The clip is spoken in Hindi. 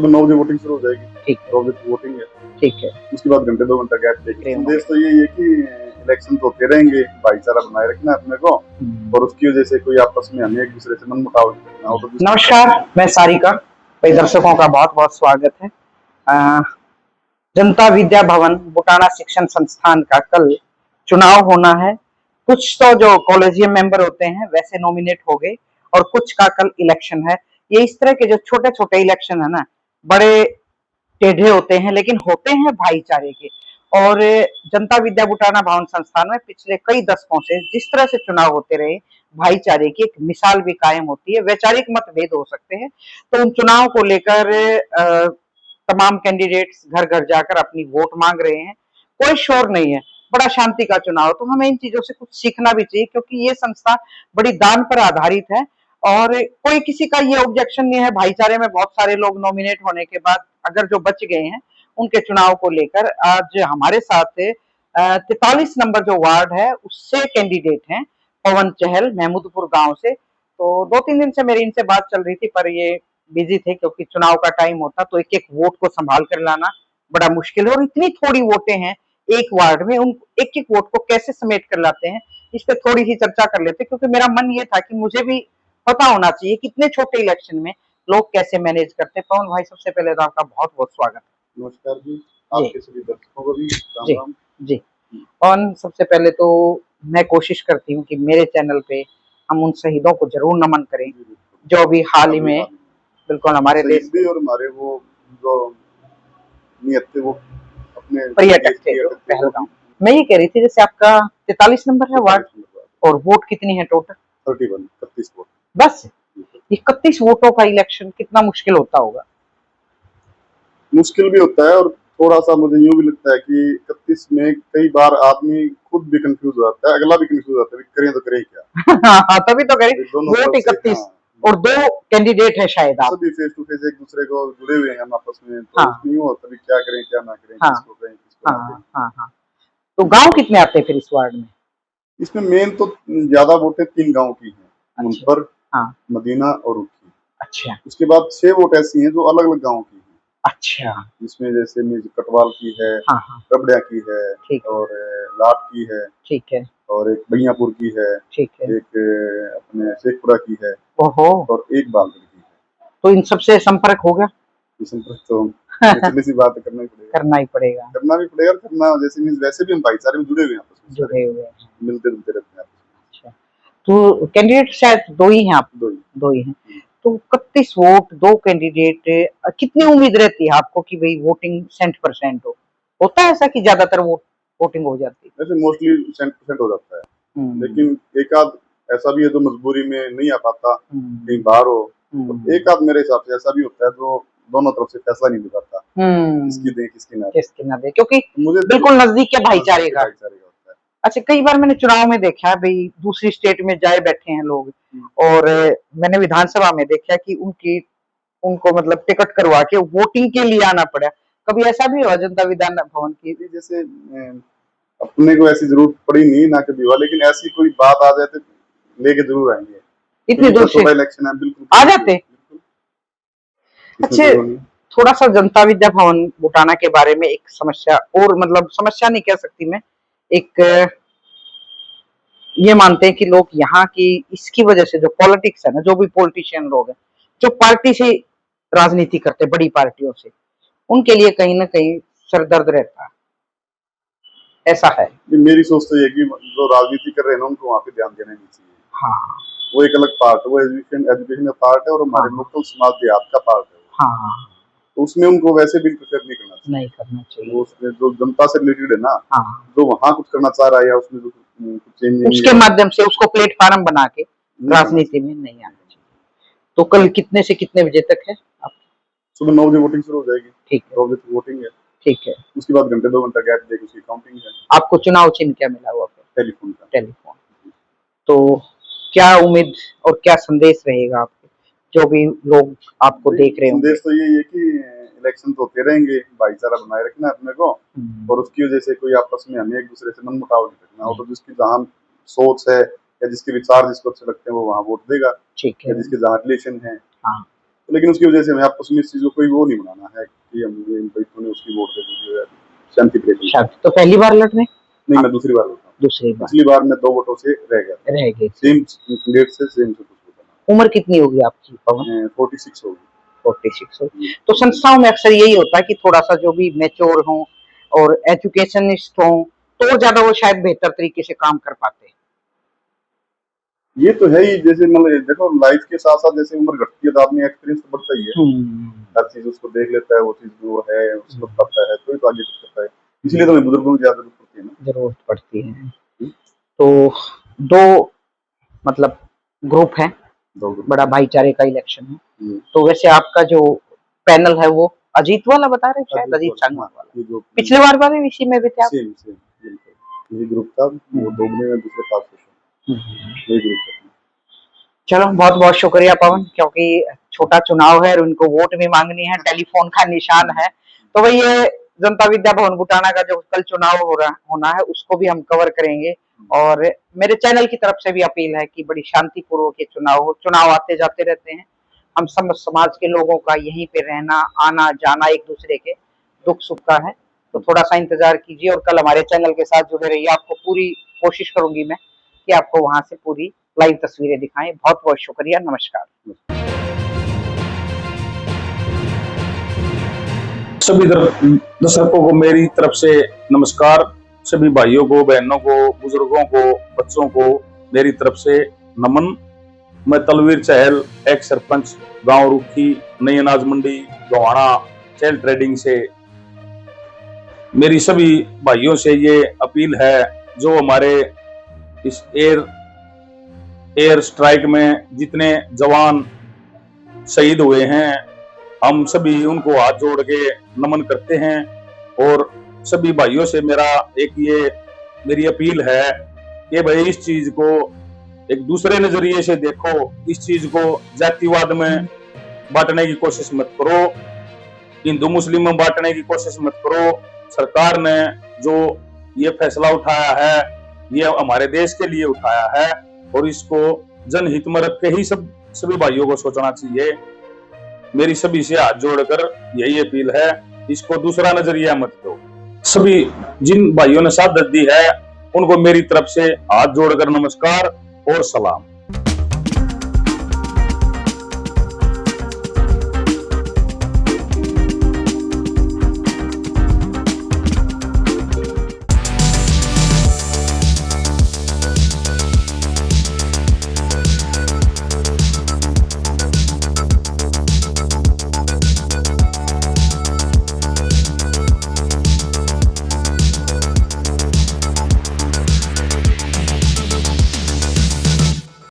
सुबह 9 बजे वोटिंग शुरू हो जाएगी। ठीक है, 2 बजे वोटिंग है। ठीक है। उसके बाद घंटे 2 घंटा गैप देगी। संदेश तो यही है कि इलेक्शन तो होते रहेंगे, भाईचारा बनाए रखना है अपने को, और उसकी वजह से कोई आपस में हमें एक दूसरे से मनमुटाव ना हो। तो नमस्कार, मैं सारिका। कई दर्शकों का बहुत बहुत स्वागत है। जनता विद्या भवन बुटाना शिक्षण संस्थान का कल चुनाव होना है। कुछ तो जो कॉलेजियम मेंबर होते हैं वैसे नॉमिनेट हो गए और कुछ का कल इलेक्शन है। ये इस तरह के जो छोटे छोटे इलेक्शन है ना, बड़े टेढ़े होते हैं लेकिन होते हैं भाईचारे के। और जनता विद्या बुटाना भवन संस्थान में पिछले कई दशकों से जिस तरह से चुनाव होते रहे, भाईचारे की एक मिसाल भी कायम होती है। वैचारिक मतभेद हो सकते हैं, तो उन चुनाव को लेकर तमाम कैंडिडेट्स घर घर जाकर अपनी वोट मांग रहे हैं। कोई शोर नहीं है, बड़ा शांति का चुनाव। तो हमें इन चीजों से कुछ सीखना भी चाहिए, क्योंकि ये संस्था बड़ी दान पर आधारित है और कोई किसी का ये ऑब्जेक्शन नहीं है। भाईचारे में बहुत सारे लोग नॉमिनेट होने के बाद अगर जो बच गए हैं उनके चुनाव को लेकर आज हमारे साथ 43 नंबर जो वार्ड है उससे कैंडिडेट हैं पवन चहल, महमूदपुर गांव से। तो 2-3 दिन से मेरी इनसे बात चल रही थी, पर ये बिजी थे क्योंकि चुनाव का टाइम होता तो एक एक वोट को संभाल कर लाना बड़ा मुश्किल है। और इतनी थोड़ी वोटें हैं एक वार्ड में, उन एक एक वोट को कैसे समेट कर लाते हैं, इस पर थोड़ी सी चर्चा कर लेते, क्योंकि मेरा मन ये था कि मुझे भी पता होना चाहिए कितने छोटे इलेक्शन में लोग कैसे मैनेज करते हैं। पवन भाई, सबसे पहले तो आपका बहुत बहुत स्वागत है। नमस्कार जी, आपके सभी दर्शकों को भी राम जी राम। जी। और सबसे पहले तो मैं कोशिश करती हूँ कि मेरे चैनल पे हम उन शहीदों को जरूर नमन करें जो भी हाल ही में बिल्कुल हमारे देश भी और हमारे वो जो नियत थे वो अपने पर्यटक थे जो पहलगाम। मैं ये कह रही थी, जैसे आपका 43 नंबर है वार्ड, और वोट कितनी है टोटल? 31 वोट। बस 31 वोटों का इलेक्शन कितना मुश्किल होता होगा? मुश्किल भी होता है, और थोड़ा सा मुझे यूं भी लगता है कि 31 में कई बार आदमी खुद भी कंफ्यूज हो जाता है, अगला भी कंफ्यूज हो जाता है, करें तो करें क्या। हाँ, तभी तो करें। वोट 31 और 2 कैंडिडेट है शायद आप सभी फेस टू फेस एक दूसरे को जुड़े हुए हैं हम आपस में, तो हाँ उसमें यूं होता है क्या करें क्या ना करें, हाँ किसको करें किसको ना हाँ करें। हाँ हाँ। तो गांव कितने आते हैं फिर इस वार्ड में? इसमें मेन तो ज्यादा वोटें 3 गांव की हैं, अच्छा, मुनपर, हाँ, मदीना और उखी। अच्छा उसके बाद 6 वोट ऐसी हैं जो अलग अलग गाँव की हैं, अच्छा, जिसमें जैसे मीर कटवाल की है, हाँ हाँ, रबड़िया की है, ठीक है, और लाट की है, ठीक है, और एक बइयापुर की है, ठीक है। एक अपने शेखपुरा की है, ओहो, और एक बालगढ़ की है। तो इन सबसे संपर्क होगा? ये संपर्क तो नेचुरली सी बात है, करना ही पड़ेगा। करना ही पड़ेगा, करना भी पड़ेगा, करना जैसे मीन्स वैसे भी हम भाईचारे में जुड़े हुए हैं आपस में, जुड़े हुए हैं। मिलते जुलते रहते हैं आपस अच्छा, तो कैंडिडेट शायद 2 ही हैं आप? में। 2 ही। 2 ही हैं। तो 31 वोट, 2 कैंडिडेट, कितनी उम्मीद रहती है आपको कि भई वोटिंग 100% हो? होता है ऐसा कि ज्यादातर वोटिंग हो जाती है? वैसे मोस्टली 100% हो जाता है, लेकिन एक आध ऐसा भी है जो मजबूरी में नहीं आ पाता, कहीं बाहर हो, तो एक आध मेरे हिसाब से ऐसा भी होता है जो दोनों तरफ से फैसला नहीं ले पाता, किसकी दें किसकी ना दें, क्योंकि मुझे बिल्कुल नजदीक है भाईचारे का। होता है। अच्छा, कई बार मैंने चुनाव में देखा है भाई, दूसरी स्टेट में जाए बैठे हैं लोग, और मैंने विधानसभा में देखा कि उनको मतलब टिकट करवा के वोटिंग के लिए आना पड़ा। कभी ऐसा भी हुआ जनता विधान भवन की? जैसे अपने को ऐसी जरूरत पड़ी नहीं ना कभी हुआ, लेकिन ऐसी कोई बात आ जाए तो लेके जरूर आएंगे। इतनी दूर से इलेक्शन है, बिल्कुल आ जाते? अच्छा, थोड़ा सा जनता विद्या भवन बुटाना के बारे में एक समस्या, और मतलब समस्या नहीं कह सकती मैं, एक ये मानते हैं कि लोग यहाँ की इसकी वजह से जो पॉलिटिक्स है ना, जो भी पॉलिटिशियन लोग हैं जो पार्टी से राजनीति करते हैं, बड़ी पार्टियों से, उनके लिए कहीं ना कहीं सरदर्द रहता है। ऐसा है? मेरी सोच तो ये कि जो राजनीति कर रहे हैं ना उनको वहाँ पे ध्यान देना नहीं चाहिए। हाँ, वो एक अलग पार्ट है, वो एजुकेशन का पार्ट है, और हमारे लोकल समाज देहात का पार्ट है। हाँ, तो उसमें उनको वैसे भी इंटरफेयर नहीं करना चाहिए। नहीं करना चाहिए। वो उसमें जो जनता से रिलेटेड है ना, हाँ, जो वहाँ कुछ करना चाह रहा है या उसमें जो कुछ चेंज उसके माध्यम से उसको प्लेटफार्म बना के राजनीति में नहीं आना चाहिए। तो कल कितने से कितने बजे तक है? सुबह 9 बजे वोटिंग शुरू हो जाएगी। ठीक है, 2 बजे वोटिंग है। ठीक है। उसके बाद घंटे 2 घंटा गैप देकर उसकी काउंटिंग है। आपको चुनाव चिन्ह क्या मिला हुआ? टेलीफोन का। टेलीफोन। तो क्या उम्मीद और क्या संदेश रहेगा आपके, जो भी लोग आपको देख रहे होंगे? संदेश तो यही है कि इलेक्शन तो होते रहेंगे, भाईचारा बनाए रखना है अपने को, और उसकी वजह से कोई आपस में हमें एक दूसरे से मनमुटाव नहीं रखना हो। तो जिसकी जहाँ सोच है या जिसके विचार जिसको अच्छे लगते हैं वो वहाँ वोट देगा, ठीक है, या जिसके जहाँ रिलेशन है। हाँ, लेकिन उसकी वजह से हमें आपस में इस चीज को कोई वो नहीं बनाना है कि हम इन भाइयों ने उसकी वोट दे दी है, शांति प्रिय। शांति तो पहली बार लड़ रहे? नहीं, मैं दूसरी बार लड़ रहा हूँ। दूसरी बार? पिछली बार मैं 2 वोटों से रह गए। सेम कैंडिडेट से सेम से कुछ। उम्र कितनी होगी आपकी पवन? 46 होगी। 46 होगी। तो संस्थाओं में अक्सर यही होता है कि थोड़ा सा जो भी मैच्योर हो और एजुकेशनिस्ट हो तो ज्यादा वो शायद बेहतर तरीके से काम कर पाते हैं। ये तो है ही, जैसे मतलब देखो लाइफ के साथ साथ जैसे उम्र घटती है तो आदमी एक्सपीरियंस तो बढ़ता ही है, हर चीज उसको देख लेता है, वो चीज जो है उसको पता है तो ही तो आगे कुछ करता है। इसलिए तो बुजुर्गों की ज्यादा जरूरत पड़ती है ना। जरूरत पड़ती है। तो 2 मतलब ग्रुप है, बड़ा भाईचारे का इलेक्शन है। तो वैसे आपका जो पैनल है वो अजीत वाला बता रहे हैं, शायद अजीत सांगवान वाला। पिछले बार वाले इसी में भी थे आप? सेम ये ग्रुप था, वो दोगने में दूसरे पास ये ग्रुप। चलो बहुत बहुत शुक्रिया पवन, क्योंकि छोटा चुनाव है और उनको वोट भी मांगनी है, टेलीफोन का निशान है। तो वही ये जनता विद्या भवन बुटाना का जो कल चुनाव होना है उसको भी हम कवर करेंगे। और मेरे चैनल की तरफ से भी अपील है कि बड़ी शांतिपूर्वक ये चुनाव हो। चुनाव आते जाते रहते हैं, हम सब समाज के लोगों का यहीं पे रहना आना जाना एक दूसरे के दुख सुख का है। तो थोड़ा सा इंतजार कीजिए और कल हमारे चैनल के साथ जुड़े रहिए। आपको पूरी कोशिश करूंगी मैं कि आपको वहां से पूरी लाइव तस्वीरें दिखाएं। बहुत बहुत शुक्रिया, नमस्कार। सभी दर्शकों को मेरी तरफ से नमस्कार। सभी भाइयों को, बहनों को, बुजुर्गों को, बच्चों को मेरी तरफ से नमन। मैं तलवीर चहल, एक्स सरपंच, गांव रुखी, नई अनाज मंडी, गोहाना, चहल ट्रेडिंग से मेरी सभी भाइयों से ये अपील है, जो हमारे इस एयर स्ट्राइक में जितने जवान शहीद हुए हैं, हम सभी उनको हाथ जोड़ के नमन करते हैं। और सभी भाइयों से मेरी अपील है कि भाई इस चीज को एक दूसरे नजरिए से देखो, इस चीज को जातिवाद में बांटने की कोशिश मत करो, हिंदू मुस्लिम में बांटने की कोशिश मत करो। सरकार ने जो ये फैसला उठाया है ये हमारे देश के लिए उठाया है और इसको जनहित में रख के ही सभी भाइयों को सोचना चाहिए। मेरी सभी से हाथ जोड़कर यही अपील है, इसको दूसरा नजरिया मत दो। सभी जिन भाइयों ने साथ दी है उनको मेरी तरफ से हाथ जोड़कर नमस्कार और सलाम।